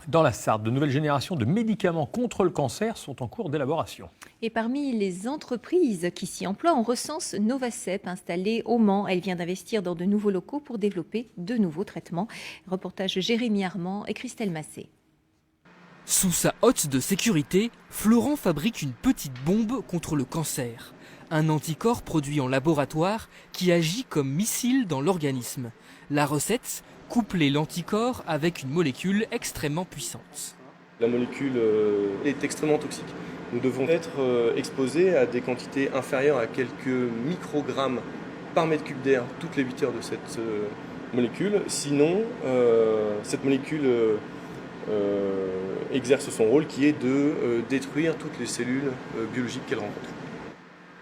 Dans la Sarthe, de nouvelles générations de médicaments contre le cancer sont en cours d'élaboration. Et parmi les entreprises qui s'y emploient, on recense Novacep, installée au Mans. Elle vient d'investir dans de nouveaux locaux pour développer de nouveaux traitements. Reportage Jérémy Armand et Christelle Massé. Sous sa hotte de sécurité, Florent fabrique une petite bombe contre le cancer. Un anticorps produit en laboratoire qui agit comme missile dans l'organisme. La recette, coupler l'anticorps avec une molécule extrêmement puissante. La molécule est extrêmement toxique. Nous devons être exposés à des quantités inférieures à quelques microgrammes par mètre cube d'air toutes les 8 heures de cette molécule. Sinon, cette molécule exerce son rôle qui est de détruire toutes les cellules biologiques qu'elle rencontre.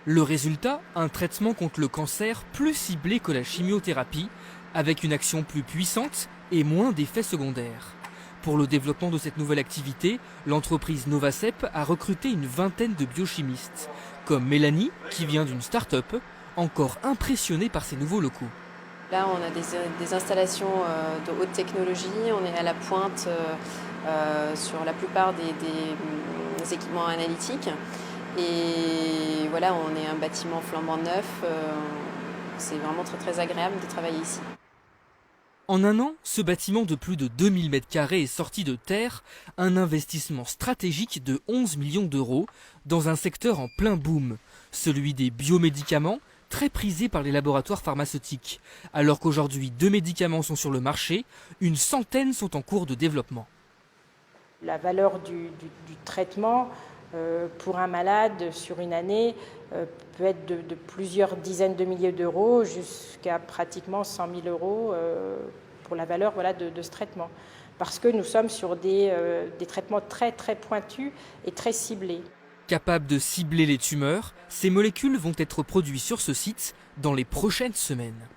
Le résultat, un traitement contre le cancer plus ciblé que la chimiothérapie, avec une action plus puissante et moins d'effets secondaires. Pour le développement de cette nouvelle activité, l'entreprise Novacep a recruté une vingtaine de biochimistes, comme Mélanie, qui vient d'une start-up, encore impressionnée par ces nouveaux locaux. Là, on a des installations de haute technologie, on est à la pointe sur la plupart des équipements analytiques. Et voilà, on est un bâtiment flambant neuf, c'est vraiment très très agréable de travailler ici. En un an, ce bâtiment de plus de 2000 m² est sorti de terre, un investissement stratégique de 11 millions d'euros dans un secteur en plein boom, celui des biomédicaments, très prisé par les laboratoires pharmaceutiques. Alors qu'aujourd'hui 2 médicaments sont sur le marché, une centaine sont en cours de développement. La valeur du traitement pour un malade sur une année peut être de plusieurs dizaines de milliers d'euros jusqu'à pratiquement 100 000 euros pour la valeur de ce traitement. Parce que nous sommes sur des traitements très très pointus et très ciblés. Capables de cibler les tumeurs, ces molécules vont être produites sur ce site dans les prochaines semaines.